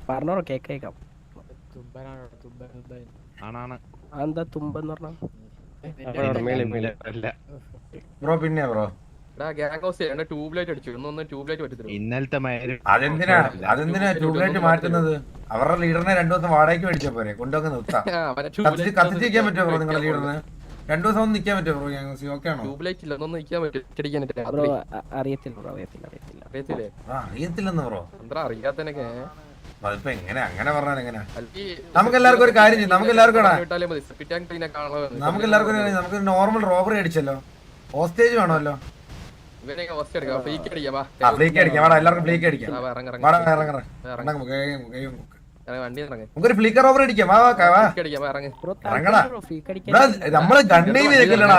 പറഞ്ഞോളൂ കേക്കാം. എന്താ തുമ്പെന്ന് പറഞ്ഞ ബ്രോ പിന്നെ ബ്രോ അതെന്തിനാ ട്യൂബ്ലൈറ്റ് മാറ്റുന്നത്? അവരുടെ ലീഡറിനെ 2 ദിവസം വാടകയ്ക്ക് മേടിച്ചാ പോരെ, കൊണ്ടുവന്ന് നിർത്താം. കത്തിച്ചിരിക്കാൻ പറ്റുമോ ബ്രോ നിങ്ങളുടെ ലീഡറിന്? 2 ദിവസം ഒന്നും നിൽക്കാൻ പറ്റുമോ ബ്രോ? ഓക്കെ ആണോ? അറിയത്തില്ലെന്ന് ബ്രോ. അതിപ്പോ എങ്ങനെ അങ്ങനെ പറഞ്ഞാൽ എങ്ങനെ? നമുക്ക് എല്ലാവർക്കും ഒരു കാര്യം ചെയ്യും. നമുക്ക് എല്ലാവർക്കും നമുക്ക് നോർമൽ റോബറി അടിച്ചല്ലോ. ഹോസ്റ്റേജ് വേണമല്ലോ. എല്ലാവർക്കും ഫ്ലീക്ക് അടിക്കാം. നമുക്കൊരു ഫ്ലീക്കർ റോബറി അടിക്കാം. നമ്മള് ഗണ്ണയിൽ നിൽക്കില്ലടാ.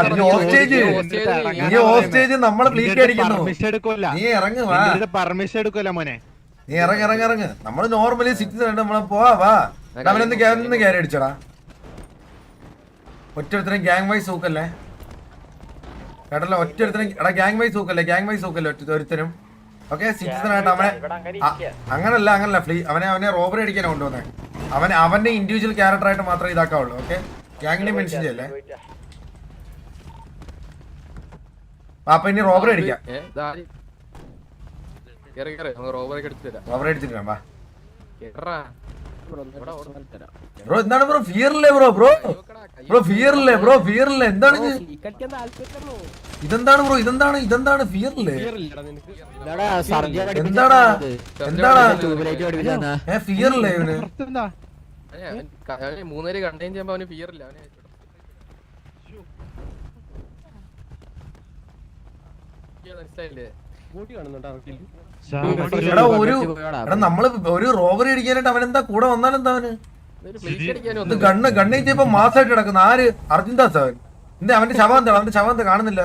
ഹോസ്റ്റേജ് നമ്മള് ഫ്ലീക്ക് അടിക്കുന്നു. നീ ഇറങ്ങ് വാ. പെർമിഷൻ എടുക്കൂല മോനെ. നീ ഇറങ്ങ്. നമ്മള് നോർമലി സിറ്റിസൺ നമ്മള് പോവാ. അവനൊന്ന് ക്യാരി അടിച്ചടാ. ഒറ്റൊരുത്തരും ഗ്യാങ് വൈസ് സൂക്കല്ലേ കേട്ടല്ലോ. ഒറ്റൊരുത്തരും എടാ ഗ്യാങ് വൈസ് സൂക്കല്ലേ ഒരുത്തരും. ഓക്കെ സിറ്റിസൺ ആയിട്ട് അവനെ അങ്ങനല്ല അവനെ റോബറി അടിക്കാനാ കൊണ്ടുവന്നേ. അവന്റെ ഇൻഡിവിജ്വൽ ക്യാരക്ടർ ആയിട്ട് മാത്രമേ ഇതാക്കാവുള്ളൂ. ഓക്കെ ഗ്യാങ്ങിനെ മെൻഷൻ ചെയ്യല്ലേ. അപ്പൊ ഇനി റോബറി അടിക്കാം. റോബറി അടിച്ചിട്ട് വാ. ബ്രോ എന്താണ് ബ്രോ ഫിയറില്ലേ? ബ്രോ ഫിയറില്ലേ? എന്താണ് ഇതെന്താണ് ബ്രോ? ഇതെന്താണ് ഫിയറില്ലേ? എന്താടാ ഫിയറില്ലേ ഇവന്? 3 കണ്ടെയ്ൻ ചെയ്യുമ്പോ അവന് ഫിയറില്ല. മനസ്സിലായില്ലേ? നമ്മള് ഒരു റോബറി അടിക്കാനായിട്ട് അവനെന്താ കൂടെ വന്നാലെന്താ? അവന് ഗണ്ണ ചെയ്യപ്പോ മാസമായിട്ട് കിടക്കുന്ന ആര്? അർജുൻ ദാസ് അവൻ. എന്താ അവന്റെ ശവം കാണുന്നില്ല.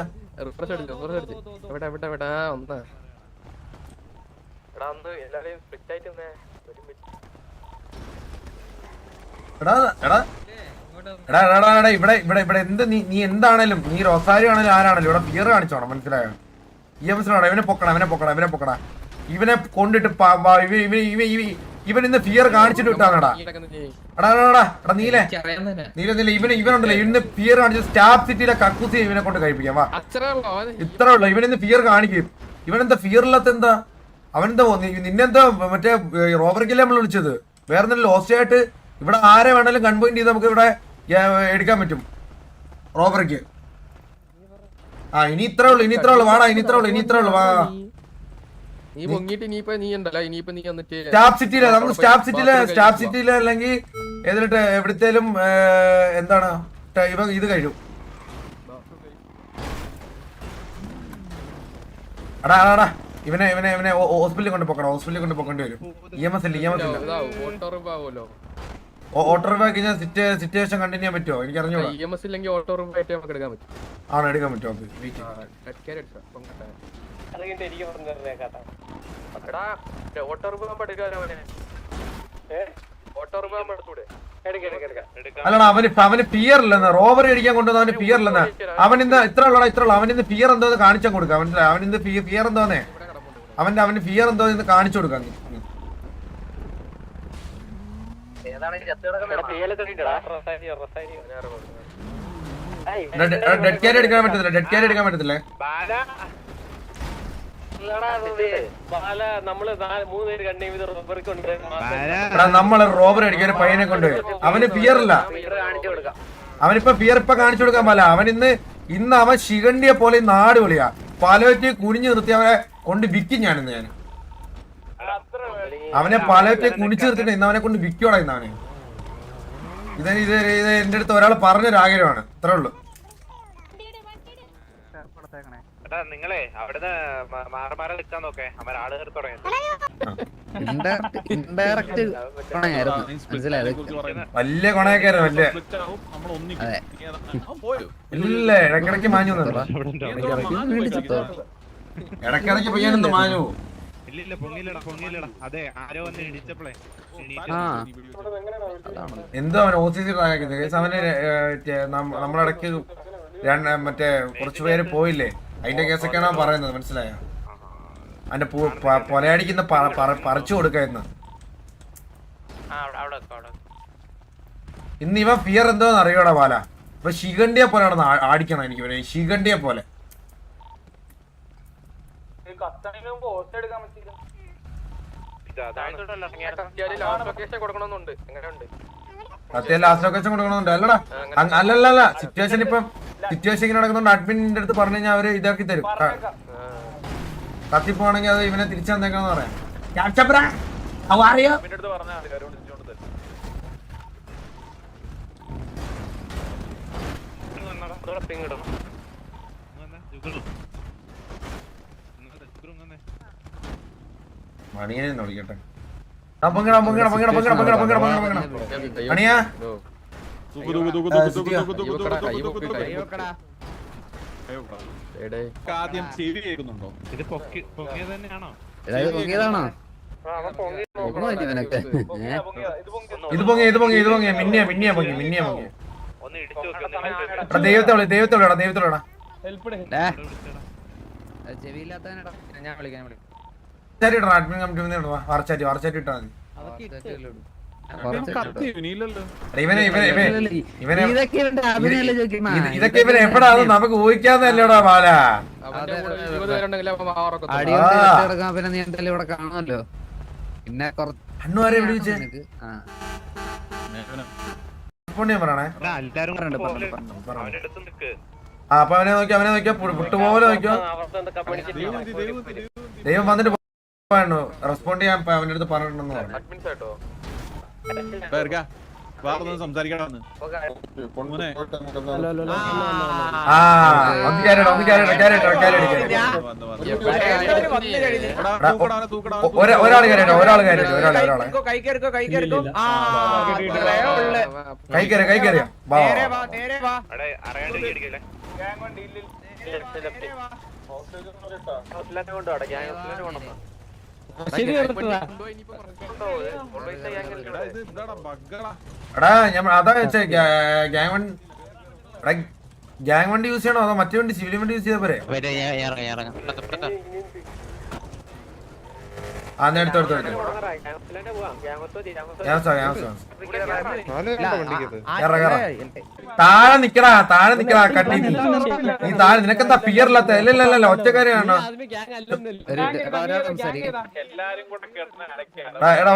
ഇവിടെ എന്ത് നീ എന്താണേലും നീ റൊസാരി ആണേലും ആരാണേലും ഇവിടെ ഫിയർ കാണിച്ചോണം. മനസ്സിലായോ? ഇവനെ പൊക്കടാ. ഇവനെ കൊണ്ടിട്ട് ഇവൻ ഇന്ന് ഫിയർ കാണിച്ചിട്ട് വിട്ടാണടാ. നീല ഇവനുണ്ടല്ലോ ഇവന് ഫിയർ കാണിച്ച് സ്റ്റാഫ് സിറ്റിയിലെ കക്കൂസി ഇവനെ കൊണ്ട് കഴിപ്പിക്കാം. വാ ഇത്ര ഉള്ളു. ഇവനിന്ന് ഫിയർ കാണിക്കും. ഇവനെന്താ ഫിയറില്ലാത്ത എന്താ? അവനെന്താ നിന്നെന്താ മറ്റേ റോബറിക്കല്ലേ നമ്മൾ വിളിച്ചത്? വേറെ എന്തെങ്കിലും ലോസ്റ്റായിട്ട് ഇവിടെ ആരെ വേണേലും കൺപോയിന്റ് ചെയ്ത് നമുക്ക് ഇവിടെ എടുക്കാൻ പറ്റും റോബറിക്ക്. ഇനി ഇത്രേ ഉള്ളു. വാടാ ഇനി ഇത്രേ ഉള്ളു. വാ സ്റ്റാഫ് സിറ്റിയിലെ അല്ലെങ്കിൽ ഏതിട്ട് എവിടത്തേലും എന്താണ് ഇവ ഇത് കഴിയും. അടാ ഇവനെ ഹോസ്പിറ്റലിൽ കൊണ്ട് പോക്കേണ്ടി വരും. EMS ഇല്ല. ഓട്ടോ റിവ കഴിഞ്ഞാൽ സിറ്റുവേഷൻ കണ്ടിന്യൂ ചെയ്യാൻ പറ്റുമോ? എനിക്ക് അറിഞ്ഞൂടാ. ആണോ എടുക്കാൻ പറ്റുമോ? അല്ലടാ അവന് ഫിയർ ഇല്ലെന്ന്. റോബറി അടിക്കാൻ കൊണ്ടുവന്ന അവന് ഫിയർ ഇല്ലെന്ന്. അവനിന്ന് ഇത്ര ഉള്ളൂ. അവനിന്ന് ഫിയർ എന്തോന്ന് കാണിച്ചാൽ കൊടുക്കാം. മനസ്സിലായി? അവനിന്ന് ഫിയർ എന്തോന്നേ അവന് ഫിയർ എന്തോ ഇന്ന് കാണിച്ചു കൊടുക്കാം. ഡെഡ് ക്യാരി എടുക്കാൻ പറ്റത്തില്ലേ? നമ്മള് റോബറി അടിക്കാൻ ഒരു പയ്യനെ കൊണ്ടുപോയി. അവന് ഫിയർ ഇല്ല. അവനിപ്പോ ഫിയർ കാണിച്ചു കൊടുക്കാൻ പാല. ഇന്ന് അവൻ ശിഖണ്ഡിയെ പോലെ നാട് വിളിയാ. പാലവറ്റി കുനിഞ്ഞു നിർത്തി അവനെ കൊണ്ട് വിൽക്കും. ഞാൻ അവനെ പാലവറ്റി കുനിച്ചു നിർത്തിട്ട് ഇന്ന് അവനെ കൊണ്ട് വിൽക്കോടാ. ഇന്ന് അവനെ ഇത് എന്റെ അടുത്ത് ഒരാൾ പറഞ്ഞൊരാഗ്രഹമാണ്. ഇത്രേ ഉള്ളു. നിങ്ങളെ അവിടുന്ന് മാറി നിൽക്കാൻ നോക്കേ. അവൻ ആള് കയറി തുടങ്ങി. വലിയ കൊണയൊക്കെയായിരുന്നു. വലിയ ഇല്ല ഇടക്കിടക്ക് മാഞ്ഞു. ഇടക്കിടക്ക് പയ്യാനെന്ത് മാഞ്ഞു. എന്തോ അവൻ OCC അവന് നമ്മളിടക്ക് മറ്റേ കുറച്ചു പേര് പോയില്ലേ? അതിന്റെ കേസൊക്കെയാണ് പറയുന്നത്. മനസ്സിലായോ? അവന്റെ പൊലയടിക്കുന്ന പറിച്ചു കൊടുക്കായിരുന്നു. ഇന്ന് ഇവൻ ഫിയർ എന്തോന്ന് അറിയോടാ ബാല. ഇപ്പൊ ശിഖണ്ഡിയെ പോലെ നടന്ന് ആടിക്കണം എനിക്ക് ഇവനെ, ശിഖണ്ഡിയെ പോലെ. സത്യം ലാസ്റ്റ് ലൊക്കേഷൻ കൊടുക്കണമെന്നുണ്ട് അല്ലടാ. അല്ലല്ല സിറ്റുവേഷൻ ഇപ്പം സിറ്റുവേഷൻ ഇങ്ങനെ നടക്കുന്നുണ്ട്. അഡ്മിന്റെ അടുത്ത് പറഞ്ഞു കഴിഞ്ഞാൽ അവര് ഇതാക്കി തരും. കത്തിപ്പോണെങ്കിൽ അത് ഇവനെ തിരിച്ചു തന്നേക്കാന്ന് പറയാം. മണിയനെ വിളിക്കട്ടെ. മണിയാ ആദ്യം ചെവി കേൾക്കുന്നുണ്ടോ? ഇത് പൊങ്ങിയത് തന്നെയാണോ? ഇത് പൊങ്ങിയ മിന്നിയ പൊങ്ങി. ഒന്ന് ഇടിച്ചു നോക്കി. ദൈവത്തോടാ അഡ്മിൻ കമ്മിറ്റി വാർച്ചാറ്റ് ഇട്ടാ മതി. ഇതൊക്കെ ഇവൻ എപ്പോഴാണ് നമുക്ക് ഊഹിക്കാന്നല്ലോടാ ബാല. പിന്നെ നീ എന്തായാലും ഇവിടെ കാണുമല്ലോ. പിന്നെ അണ്ണുവരെ വിളിച്ചേ പറയണേ. അപ്പൊ അവനെ നോക്കിയാ പുട്ടുപോലെ നോക്കിയോ. ദൈവം വന്നിട്ട് റെസ്പോണ്ട് ചെയ്യാൻ അവന്റെ അടുത്ത് പറഞ്ഞിട്ടുണ്ടെന്ന് പറഞ്ഞു. സംസാരിക്കണം. ഒരാള് കൈ കയറിയോ എടാ ഞാൻ അതാ വെച്ചേ. ഗ്യാങ് വണ്ടി യൂസ് ചെയ്യണോ അതോ മറ്റേ വണ്ടി സിവിൽ വണ്ടി യൂസ് ചെയ്താ പോരെ? താഴെ നിക്കടാ കട്ടി. നീ താഴെ നിനക്കെന്താ ഫിയറില്ലാത്ത? ഇല്ലല്ല ഒറ്റക്കാരിയാണോ? എടാ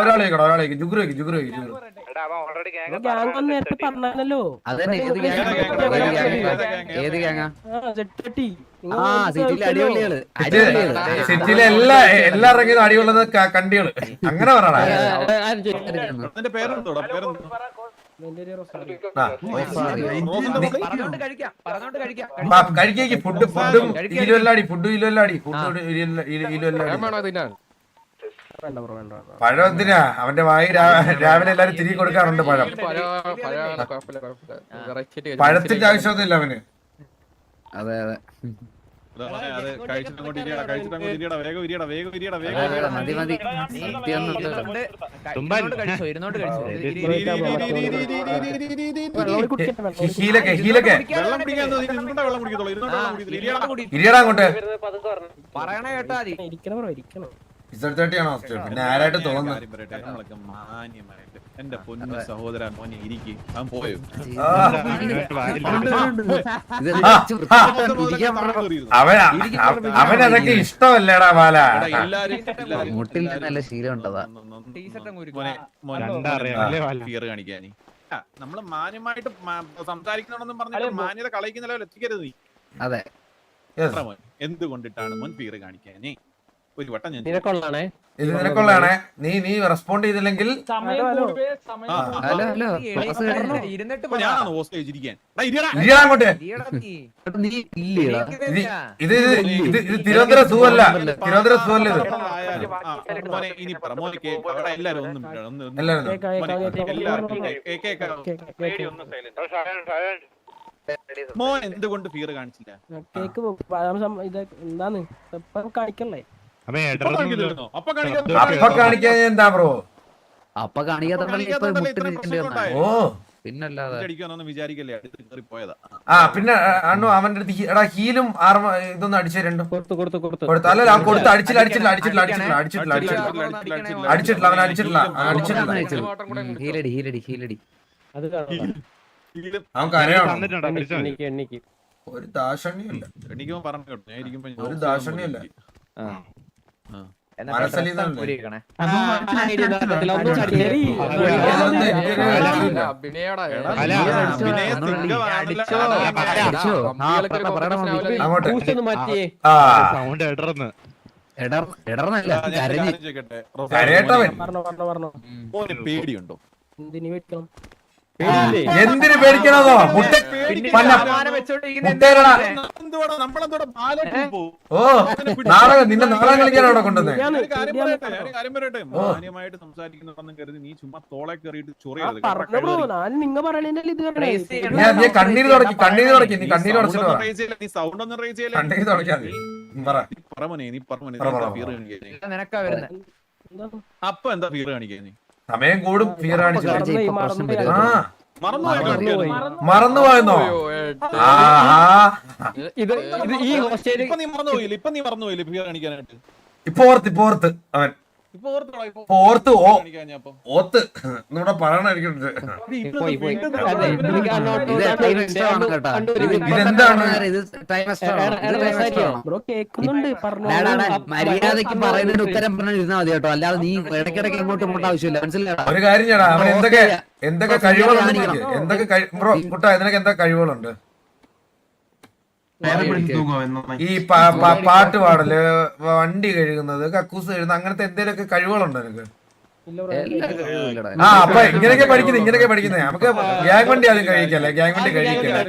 ഒരാളേക്ക് ജുഗ്രു പറഞ്ഞല്ലോ. ഏത് ഗ്യാങ്ങാ? സിറ്റിയിലെ എല്ലാ ഇറങ്ങിയത് അടിയുള്ളത് കണ്ടികള്. അങ്ങനെ പറയണ കഴിക്കേക്ക് ഫുഡും ഇരുവല്ലാടി പഴം എന്തിനാ? അവന്റെ വായി രാവിലെ എല്ലാരും തിരികെ കൊടുക്കാറുണ്ട് പഴം. പഴത്തിന്റെ ആവശ്യമൊന്നുമില്ല അവന്. അതെ ഇരിയടാ അങ്ങോട്ട്. പറയണ കേട്ടാ ആണോ? പിന്നെ ആരായിട്ട് തോന്നുന്നു? എന്റെ പൊന്നു സഹോദര മോനെ ഇരിക്ക്. അവൻ പോയോ? അവനതൊക്കെ ഇഷ്ടമല്ലേടാ ബാല. മുട്ടിൽ നല്ല ശീലം ഉണ്ടതാ കാണിക്കാനി. നമ്മള് മാന്യമായിട്ട് സംസാരിക്കണമെന്നും പറഞ്ഞിട്ട് മാന്യത കളയിക്കുന്ന ലെവൽ എത്തിക്കരുത് നീ. അതെ എന്തുകൊണ്ടിട്ടാണ് മോൻ ഫിയർ കാണിക്കാനേ? ഒരു വട്ടം ഞാൻ ഇത് നിനക്കുള്ളതാണേ. നീ റെസ്പോണ്ട് ചെയ്തില്ലെങ്കിൽ അങ്ങോട്ട്. ഇത് തിരുവനന്തപുരം സൂ അല്ല. ഇനി പറ മോനെ അവിടെ എല്ലാരും ഒന്നും മോൻ എന്തുകൊണ്ട് ഫിയർ കാണിച്ചില്ല? കേക്ക് എന്താണ് കാണിക്കല്ലേ? അപ്പൊ കാണിക്കാൻ എന്താ ബ്രോ? അപ്പൊ കാണിക്കാത്ത ഓ പിന്നല്ലാതെ അടിക്കാന്നൊന്നും വിചാരിക്കല്ലേ അടുത്ത് കയറി പോയതാ. ആ പിന്നെ അണ്ണു അവന്റെ അടുത്ത് എടാ ഹീലും ആർമ ഇതൊന്നും അടിച്ചു രണ്ടും കൊടുത്തു അല്ലല്ല അവൻ കൊടുത്ത് അടിച്ചില്ല അവൻ ഹീലടി അവൻ കരയാണോ എണ്ണിക്ക് ഒരു ദാക്ഷണ്യമില്ല എണീക്കുമ്പോ പറഞ്ഞു കേട്ടോ, ഞാൻ ഇരിക്കുമ്പോ ഒരു ദാക്ഷണ്യമില്ല പേടിയുണ്ടോ? എന്തിനു പേടിക്കണതോ ഓ നാടകം നിന്നെ നാടകം കളിക്കാനോ അവിടെ കൊണ്ടുവന്നേ മാന്യമായിട്ട് സംസാരിക്കുന്നുണ്ടെന്നും കരുതി നീ ചുമ്മാ തോളെ കയറിയിട്ട് ചൊറിയരുത്. നിങ്ങ പറയണേന്റെ ഇത് നീ കണ്ണീര് തുടക്കി നീ കണ്ണീര് തുടച്ചിട്ട് പറ. നീ സൗണ്ട് ഒന്നും റേസ് ചെയ്യില്ല. കണ്ണീര് തുടക്കാ നീ പറ. നീ പറഞ്ഞു നിനക്കാ വരുന്നേ. അപ്പൊ എന്താ ഫീർ കാണിക്കാൻ നീ? സമയം കൂടും ഫിയർ കാണിച്ചു ആ മറന്നു മറന്നുപോയെന്നോ ഇപ്പൊ നീ മറന്നുപോയില്ലേ ഫീർ കാണിക്കാനായിട്ട്? ഇപ്പൊ ഓർത്ത് അവൻ ഓർത്ത് ഓത്ത് നമ്മുടെ പറയണായിരിക്കുന്നുണ്ട്. ഇതെന്താണ് മര്യാദക്ക് പറയുന്നതിന് ഉത്തരം പറഞ്ഞിരുന്നാ മതി കേട്ടോ, അല്ലാതെ നീ ഇടയ്ക്കിടയ്ക്ക് ഇങ്ങോട്ടും പോകേണ്ട ആവശ്യമില്ല. മനസ്സിലായോ? ഒരു കാര്യം ചെയ്യടാ, അവൻ എന്തൊക്കെ കഴിവുകളുണ്ട് എന്തൊക്കെ ബ്രോ കുട്ടാ നിനക്ക് എന്തൊക്കെ കഴിവുകളുണ്ട്? ഈ പാട്ട് പാടല്, വണ്ടി കഴുകുന്നത്, കക്കൂസ് കഴുകുന്നത്, അങ്ങനത്തെ എന്തെങ്കിലുമൊക്കെ കഴിവുകളുണ്ടോ നിനക്ക്? ആ അപ്പൊ ഇങ്ങനെയൊക്കെ പഠിക്കുന്നത് നമുക്ക് ഗ്യാങ് വണ്ടി ആദ്യം കഴിക്കല്ലേ, ഗ്യാങ് വണ്ടി കഴിക്കല്ലേ.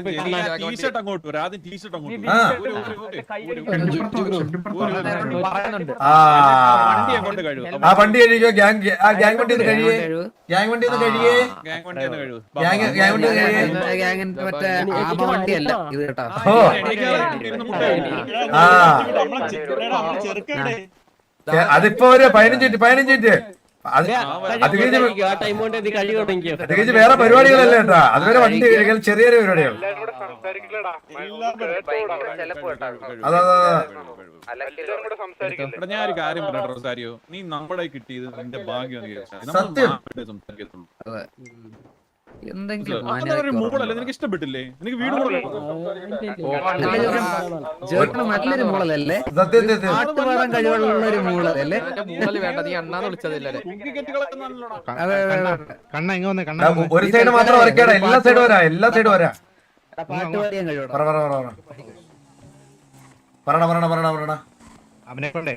ആ വണ്ടി കഴിക്കോ, ഗ്യാങ് വണ്ടി ഒന്ന് കഴിയേ, ഗ്യാങ് വണ്ടി ഒന്ന് കഴിയേ, ഗ്യാങ് വണ്ടി മറ്റേ ആമ വണ്ടിയല്ല ഇത് കേട്ടോ. ഓ ആ അതിപ്പോ ഒരു 15 മിനിറ്റ് അത് കഴിഞ്ഞ് വേറെ പരിപാടികളല്ലേ കേട്ടാ, അതുവരെ വണ്ടി കഴിക്കാൻ ചെറിയ പരിപാടികൾ. അതാ ഞാൻ ഒരു കാര്യം പറയട്ടെ റോസാരിയോ, നീ നമ്മുടെ കിട്ടിയത് നിന്റെ ഭാഗ്യം. സത്യം എന്തെങ്കിലും മൂളല്ലേ നിനക്ക് ഇഷ്ടപ്പെട്ടില്ലേ? നിനക്ക് വീട് നല്ലൊരു മൂളലല്ലേ, പാട്ടുപാടാൻ കഴിവുള്ള ഒരു മൂളലല്ലേ. ഒരു സൈഡ് മാത്രം വരയ്ക്കാടാ, എല്ലാ സൈഡും വരാ, എല്ലാ സൈഡും വരാ. പാട്ടുപാടിയാൻ കഴിവുള്ള പറടാ അവനെ കൊണ്ടേ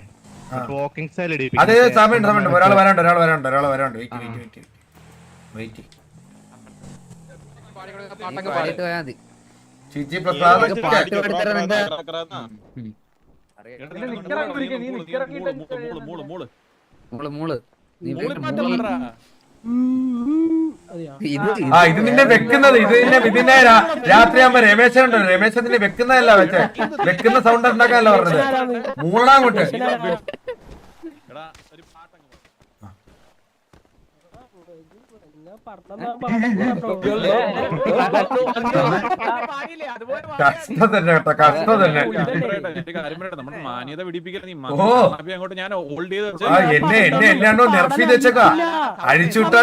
വാക്കിംഗ് സ്റ്റൈൽ അത് സമയമുണ്ട്. ഒരാൾ വരാണ്ട് വെയിറ്റ് പാടിയിട്ട് പോയാൽ മതി. ചിജി പ്രസാദ് പാട്ട് പാടിത്തരാൻ എന്താ മൂള് ഇത് നിന്നെ വെക്കുന്നത്, ഇതിന്റെ രാത്രിയാകുമ്പോ രമേശനുണ്ടോ, രമേശൻ നിന്നെ വെക്കുന്നതല്ല വെക്കുന്ന സൗണ്ട് ഉണ്ടാക്കാനല്ല പറഞ്ഞത്. മൂളടാ അങ്ങോട്ട്. കഷ്ടം തന്നെ മാന്യത പിടിപ്പിക്കൽ. അങ്ങോട്ട് ഞാൻ ഹോൾഡ് എന്നെ എന്നാണോ നെർഫ് ചെയ്ത് വെച്ചേക്കാ, അഴിച്ചുവിട്ടാ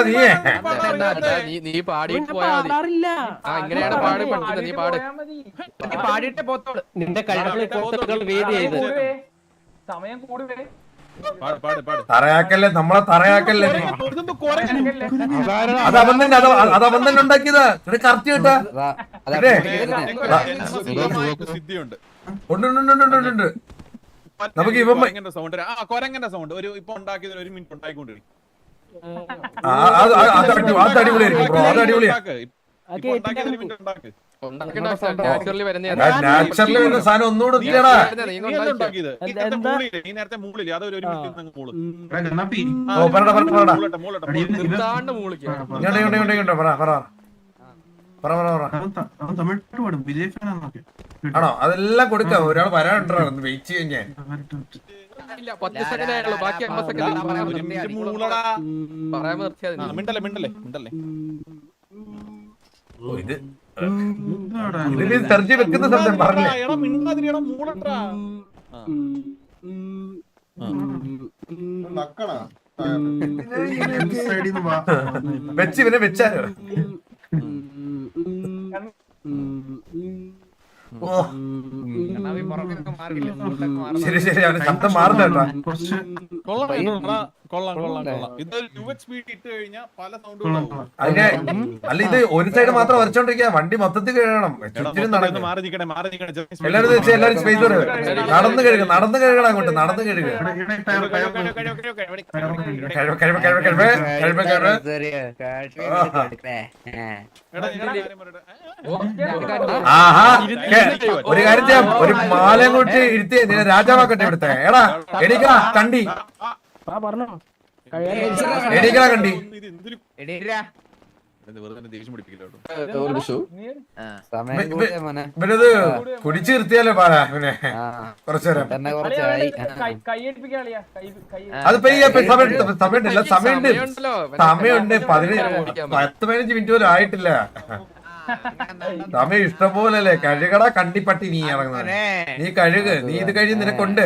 നീ പാടിയിട്ട് പോയാൽ ഇങ്ങനെയാണ് പാടി പഠിക്കുന്നത്. നീ പാടിയിട്ട് പോത്തോളൂ. നിന്റെ കഴിവുകൾ വേദി ചെയ്ത് സമയം കൂടുതൽ തറയാക്കല്ലേ, നമ്മളെ തറയാക്കല്ലേ. അതവൻ തന്നെ ഉണ്ടാക്കിയതാ. ഇത് കറക്റ്റ് കേട്ടാ. ഉണ്ട് നമുക്ക് ഇവ കൊരങ്ങന്റെ സൗണ്ട് ഒരു ഇപ്പൊ ഉണ്ടാക്കിയത് 1 മിനിറ്റ് ഉണ്ടായിക്കൊണ്ടിരിക്കും. അത് അടിപൊളിയായിരിക്കും ബ്രോ, അത് അടിപൊളിയാ. നാച്ചുറലി വരുന്ന സാധനം ഒന്നുകൂടെ തീരടാ. നേരത്തെ മൂളില്ലേ, അത് 1 മിനിറ്റ് മൂള്. ആണോ? അതെല്ലാം കൊടുക്കാം, ഒരാൾ വരാനുണ്ടോ, വെയിറ്റ് ചെയ്യാൻ ഞാൻ. ഇത് ഇതില് സെർജി വെക്കുന്ന ശബ്ദം പറഞ്ഞേ. വെച്ച് ഇവനെ വെച്ചാലോ. ഓ ശരി ശരി അവന് ശബ്ദം മാറുന്ന കേട്ടാ. അതിന്റെ അല്ല ഇത് ഒരു സൈഡ് മാത്രം വരച്ചോണ്ടിരിക്കുക, വണ്ടി മൊത്തത്തിൽ കഴുകണം, ചുറ്റിനും നടക്കും. എല്ലാരും വെച്ച് എല്ലാരും സ്പേസ് നടന്ന് കഴുകുക, നടന്ന് കഴുകണം, അങ്ങോട്ട് നടന്ന് കഴുകുക. ആഹാ ഒരു കാര്യം ചെയ്യാം, ഒരു മാലയും കൂട്ടി ഇരുത്തി നിന്നെ രാജാവാക്കട്ടെ ഇവിടുത്തെ. എടാ എണീക്കടാ കണ്ടി, എണീക്കടാ കണ്ടി. ഇവനത് കുടിച്ചു നിർത്തിയാലോ പാടാ പിന്നെ കുറച്ചു നേരം. അതിപ്പോ സമയമില്ല, സമയമുണ്ട് 10-15 മിനിറ്റ് പോലും ആയിട്ടില്ല. സമയം ഇഷ്ടം പോലല്ലേ. കഴുകട കണ്ടിപ്പട്ടി നീ ഇറങ്ങുന്നത്, നീ കഴുക്, നീ ഇത് കഴിഞ്ഞ് നിനക്കുണ്ട്.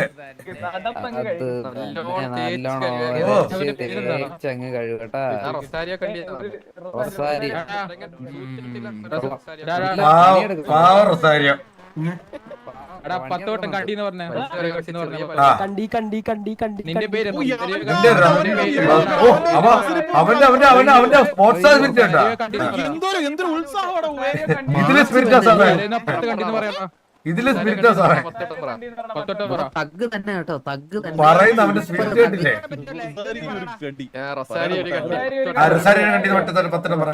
റൊസാരിയോ അവന്റെ സ്പോർട്സ് ഇതില് സ്പിരിറ്റാ സാറേ, ഇതില് സ്പിരിറ്റാ സാറേ പറയുന്ന അവന്റെ സ്പിരിറ്റ് കേട്ടില്ലേ. റൊസാരിയോ കണ്ടി പത്തെണ്ണം പറ.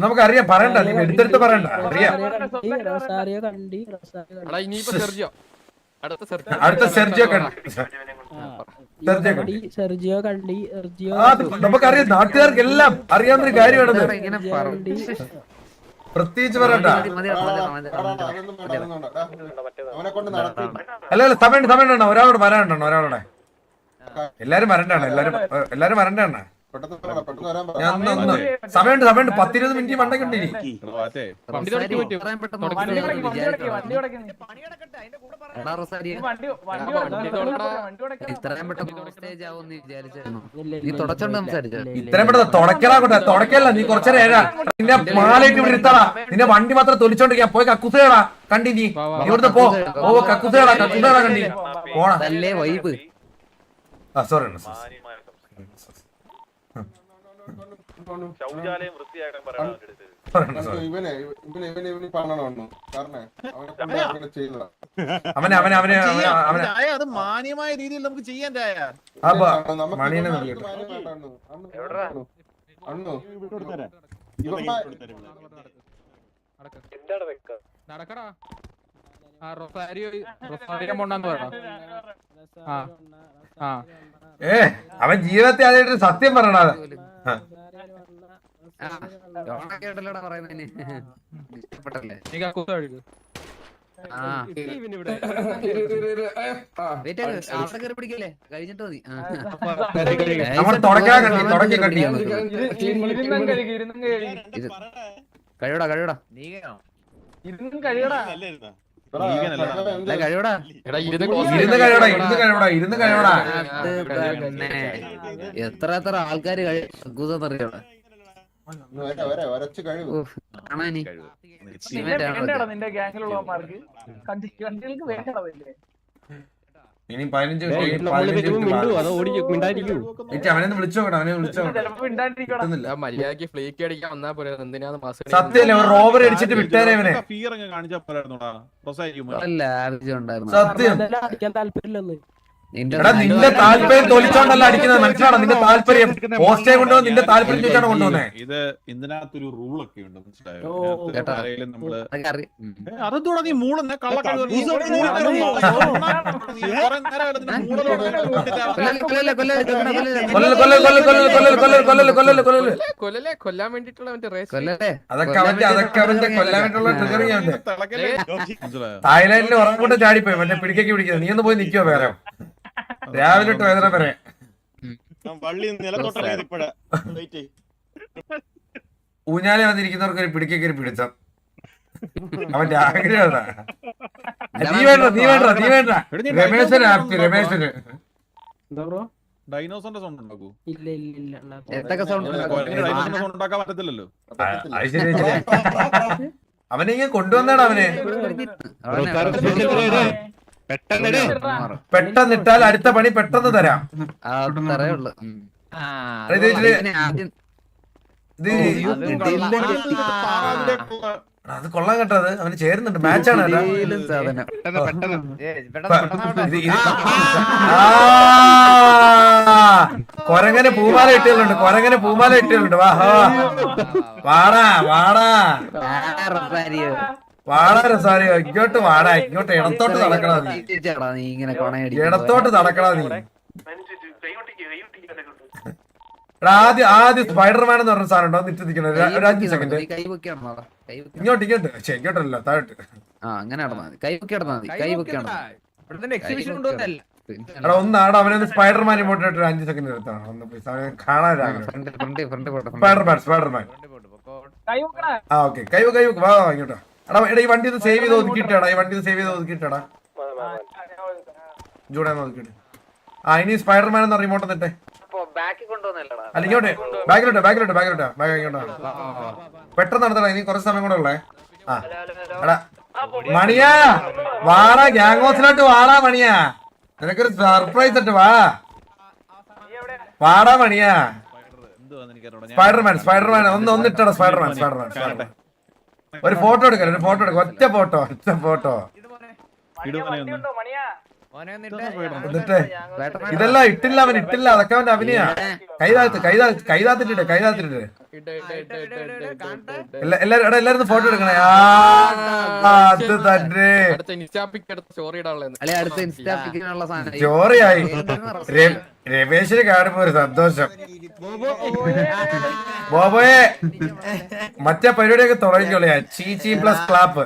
നമുക്കറിയാം, പറയണ്ട, നീ എടുത്തെടുത്ത് പറയണ്ട, അറിയാം. അടുത്ത സെർജിയോ കണ്ടി, സെർജിയോ കണ്ടി. നമുക്കറിയാം, നാട്ടുകാർക്ക് എല്ലാം അറിയാവുന്നൊരു കാര്യമാണത്, പ്രത്യേകിച്ച് പറയണ്ട. അല്ല സമയമുണ്ടോ? ഒരാളോട് വരാനുണ്ടോ? ഒരാളോടെ എല്ലാരും വരണ്ടാണ്, എല്ലാരും വരണ്ടാണ്. സമയമുണ്ട് 10-20 മിനിറ്റ് മണ്ടക്കുണ്ട്. ഇനി ഇത്രയും പെട്ടെന്ന് തുടക്കല്ല. നീ കുറച്ചേരം ഏഴാ, നിന്നെ മാലയിട്ട് ഇവിടെ ഇരുത്തടാ. നിന്നെ വണ്ടി മാത്രം തൊലിച്ചോണ്ടിരിക്കാ. പോയി കക്കുസേടാ കണ്ടി, നീ ഇവിടുത്തെ പോ. കക്കുസേടാ കണ്ടി പോണ. സോറി ശൗചാലയം വൃത്തിയാക്കാൻ പറയാൻ അത് മാന്യമായ രീതിയിൽ നമുക്ക് ചെയ്യാൻ അവൻ ജീവിതത്തെ ആദ്യമായിട്ട് സത്യം പറയണ. കഴിയടാ എത്ര ആൾക്കാര് കഴിയൂന്നറിയടാ. ഇനി 15 അവനെ വിളിച്ചോക്കട്ടെ, സത്യം റോബർ അടിച്ചിട്ട് വിട്ടേരെ അവനെ. സത്യം എടാ നിന്റെ താല്പര്യം തൊലിച്ചോണ്ടല്ല അടിക്കുന്നത്, മനസ്സിലാണോ? നിന്റെ താല്പര്യം പോസ്റ്റേ കൊണ്ടുവന്ന് നിന്റെ താല്പര്യം ചോദിച്ചാണ് കൊണ്ടുവന്നേ. ഇത് ഇതിനകത്തൊരു റൂളൊക്കെ ഉണ്ട്, മനസ്സിലായോ? ഓ. ഇതിനകത്ത് ആരെങ്കിലും നമ്മള് അതൊക്കെ അറിയാം. അതെന്തോടാ നീ മൂളുന്നെ? കള്ളക്കഴുത നീ കുറെ നേരമായിട്ട് നിന്റെ മൂളലോട് കൊല്ലാൻ വേണ്ടിട്ടുള്ള മറ്റേ റേസ്. കൊല്ലല്ലേ? അതൊക്കെ അവന്റെ കൊല്ലാൻ വേണ്ടിയുള്ള ട്രിഗറിങ് അവന്റെ. തിളക്കല്ലേ? മനസ്സിലായോ? തായ്ലാൻഡിൽ ഉറങ്ങോട്ട് ചാടിപ്പോയി മറ്റേ പിടിക്കേക്ക് പിടിക്കുന്നത്. നീ ഒന്ന് പോയി നിൽക്കോ വേറെ രാവിലെ തൊട്ട് വൈകുന്നേരം വരെ. ഊഞ്ഞാലെ വന്നിരിക്കുന്നവർക്ക് ഒരു പിടിക്കേക്ക് ഒരു പിടിച്ചം. അവന്റെ ആഗ്രഹം അതാ. നീ വേണ്ട രമേശന് ഹാപ്പി. രമേശന് എന്താ ബ്രോ? ഡൈനോസറിന്റെ സൗണ്ട് ഉണ്ടാക്കൂ. ഇല്ല ഇല്ല ഇല്ല ഉണ്ടാക്കും. എന്തൊക്കെ സൗണ്ട് ഡൈനോസറിന്റെ സൗണ്ട് ഉണ്ടാക്കാൻ പറ്റത്തില്ലല്ലോ. അത് ശരി. അവനെ ഇങ്ങനെ കൊണ്ടുവന്നാണ് അവനെ. പെട്ടെന്ന് ഇട്ടാൽ അടുത്ത പണി പെട്ടെന്ന് തരാം. അത്രയുള്ളു. അത് കൊള്ളാൻ കേട്ടത്. അവന് ചേരുന്നുണ്ട്. മാച്ചാണ് കേട്ടോ. കൊരങ്ങനെ പൂമാല ഇട്ടുകളുണ്ട്. വാ വാടാ രസാരിയോ. ഇങ്ങോട്ട് വാടാ. ഇങ്ങോട്ട് ഇടത്തോട്ട് നടക്കണ നീ. ഇടത്തോട്ട് നടക്കണ നീ. ആദ്യം സ്പൈഡർമാൻ എന്ന് പറഞ്ഞ സാധനം ഉണ്ടോ? നിൽക്കുന്നത് ഒരു 5 സെക്കൻഡ്. ഇങ്ങോട്ടല്ല താഴോട്ട്. അങ്ങനെ എക്സിബിഷൻ കൊണ്ടുവന്നല്ല. എടാ ഒന്നാടാ അവനെ സ്പൈഡർമാൻ ഇങ്ങോട്ട് ഒരു 5 സെക്കൻഡ് എടുത്താണ്. ഒന്ന് കാണാൻ സ്പൈഡർമാൻ. ആ ഓക്കെ. കൈ വാ ഇങ്ങോട്ടോ. എടാ ഈ വണ്ടി ഒന്ന് സേവ് ചെയ്ത് ഒതുക്കിട്ടാടാ. ജൂടാന്ന് ഒതുക്കിട്ട്. ആ ഇനി സ്പൈഡർമാൻ എന്ന് റിമോട്ട് എന്നിട്ടേ. അല്ല ഇങ്ങോട്ടെ. ബാക്കിലോട്ടാ. പെട്ടെന്ന് നടത്തടാ. ഇനി കുറച്ച് സമയം കൂടെ ഉള്ളേ. ആ എടാ മണിയാ വാടാ. ഗ്യാങ് വാടാ മണിയാ. നിനക്കൊരു സർപ്രൈസ് ഉണ്ട്. വാടാ മണിയാ. സ്പൈഡർമാൻ ഒന്നിട്ടടാ. സ്പൈഡർമാൻ ഒരു ഫോട്ടോ എടുക്കാം. ഒറ്റ ഫോട്ടോ എന്നിട്ട് ഇതെല്ലാം ഇട്ടില്ല. അവൻ ഇട്ടില്ല. അതൊക്കെ അവന്റെ അഭിനയാ. കൈതാത്തിട്ട് എല്ലാരും ഫോട്ടോ എടുക്കണേ. അത് തന്നെ സ്റ്റോറിയായി. രമേശിന് കാണുമ്പോ ഒരു സന്തോഷം. ബോബോയെ മറ്റേ പരിപാടിയൊക്കെ തുടങ്ങിക്കോളിയാ. ചീച്ചി പ്ലസ് ക്ലാപ്പ്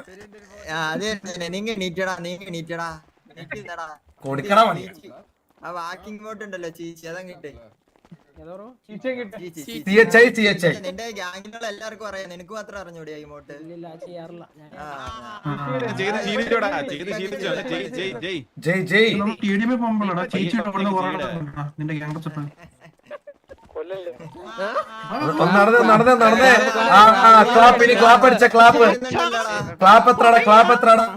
കൊടുക്കണ മണി. നിന്റെ ഗ്യാങ്ങിലുള്ള എല്ലാവർക്കും അറിയാം, നിനക്ക് മാത്രം അറിഞ്ഞൂടെ ഇമോട്ട്? നടന്നേ. ക്ലാപ്പ് അടിച്ച ക്ലാപ്പ് എത്രടാ?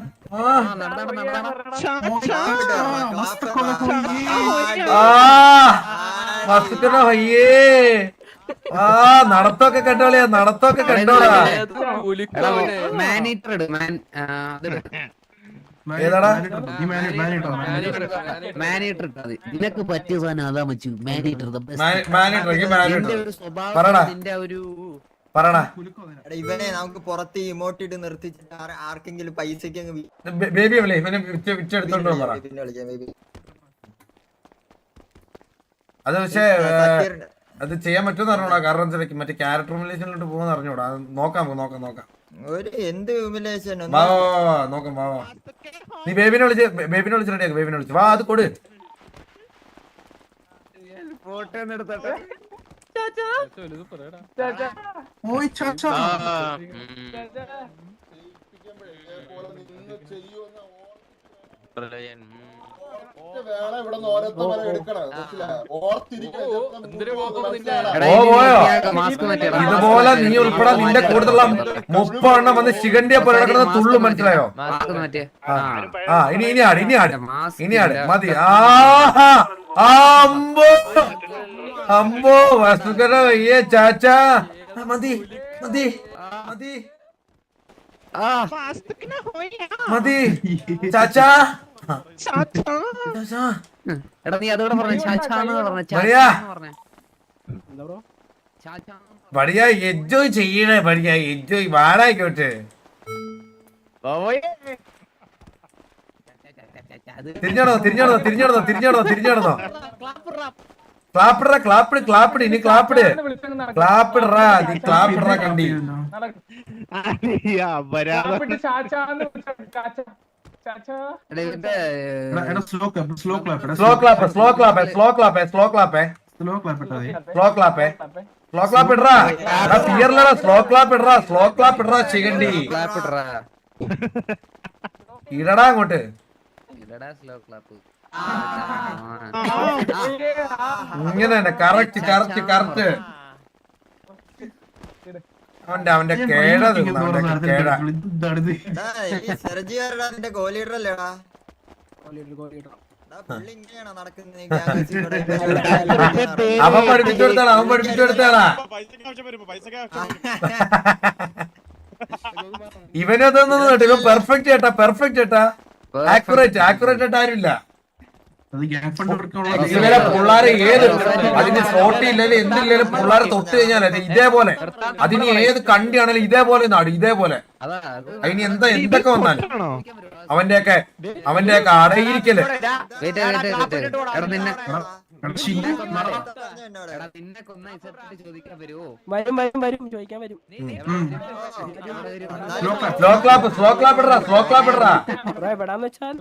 നടത്തൊക്കെ കണ്ടോളിയാ. നിനക്ക് പറ്റിയ സാധനം അതാ മച്ചു. ഇവനെ നമുക്ക് പുറത്ത് ഇമോട്ടിട്ട് നിർത്തിച്ചിട്ട് ആർക്കെങ്കിലും പൈസക്ക് ബേബി ഇവനെ വിറ്റെടുത്തോണ്ട് പറ. അത് പക്ഷേ അത് ചെയ്യാൻ പറ്റുമെന്ന് അറിഞ്ഞൂടാ. കാരണം മറ്റേ ക്യാരക്ടർ ഹ്യൂമിലേഷനിലോട്ട് പോകുന്ന അറിഞ്ഞൂടാ. നോക്കാം. ഒരു എന്ത് ഹ്യൂമിലേഷൻ നോക്കാം. നീ ബേബിനെ വിളിച്ച് റെഡിയാക്കും. ബേബിനെ വിളിച്ച് വാ. അത് കൊടു. ഫോട്ടോ എടുത്തോട്ടെ. ഇതുപോലെ നീ ഉൾപ്പെടെ നിന്റെ കൂടുതലുള്ള 30 എണ്ണം വന്ന് ശിഖണ്ഡിയെ പോലെ നടക്കുന്ന തുള്ളു. മനസ്സിലായോ? ഇനി ആട് മതി. അമ്പോ വസുകര വയ്യേ ചാച്ചാ. മതി ചാച്ചാ. എടാ നീ അതോടെ പറഞ്ഞ ചാച്ചാന്ന് പറഞ്ഞ മറിയാ. പറഞ്ഞേ എന്താ ബ്രോ ബടിയാ എൻജോയ് ചെയ്യണേ ബടിയാ എൻജോയ് വാടായിക്കോട്ടെ. തിരിഞ്ഞോടോ തിരിഞ്ഞോടോ തിരിഞ്ഞോടോ തിരിഞ്ഞോടോ തിരിഞ്ഞോടോ. ക്ലാപ്പിട ക്ലാപ്പിട് ക്ലാപ്പിട് ഇനി ക്ലാപ്പിട് ക്ലാപ്പിടറാ നീ ക്ലാപ്പിടറാ കണ്ടി. Slow clap slow clap slow clap slow clap slow clap slow clap ഇടറാ. ഫിയറിലടാ സ്ലോ ക്ലാപ്പ് ഇടറാ സ്ലോ ക്ലാപ്പ് ഇടറാ ചെയ്യണ്ടി. ഇടടാ അങ്ങോട്ട്. ഇങ്ങനെ തന്നെ കറക്റ്റ് കറക്റ്റ് കറക്റ്റ്. അവന്റെ കേട തിന്നു അവന്റെ കേട. സെർജിയാരടാ നിന്റെ ഗോലീഡർ അല്ലേടാ? പുള്ളി ഇങ്ങനെയാണോ നടക്കുന്നത്? അവൻ പഠിപ്പിച്ചു കൊടുത്താടാ അവൻ പഠിപ്പിച്ചു കൊടുത്താടാ. ഇവനതൊന്നും കേട്ടോ ഇവൻ പെർഫെക്റ്റ് ചേട്ടാ പെർഫെക്റ്റ് ചേട്ടാ. ആക്യുറേറ്റ് ആക്യുറേറ്റ് ആയിട്ട് ആരുമില്ല. ഇവരെ പിള്ളേരെ ഏത് അതിന് ഫോട്ടോ ഇല്ലെങ്കിലും എന്തില്ലേലും പിള്ളേരെ തൊട്ട് കഴിഞ്ഞാൽ ഇതേപോലെ അതിന് ഏത് കണ്ടിയാണെങ്കിലും ഇതേപോലെ നാടും ഇതേപോലെ. അതിന് എന്താ എന്തൊക്കെ വന്നാലും അവന്റെയൊക്കെ അടയിരിക്കല്. വരും ചോദിക്കാൻ വരും. സ്ലോ ക്ലാപ്പ് സ്ലോ ക്ലാപ്പ് ഇടറാ സ്ലോ ക്ലാപ്പ് ഇടറാ. എവിടാന്ന് വെച്ചാൽ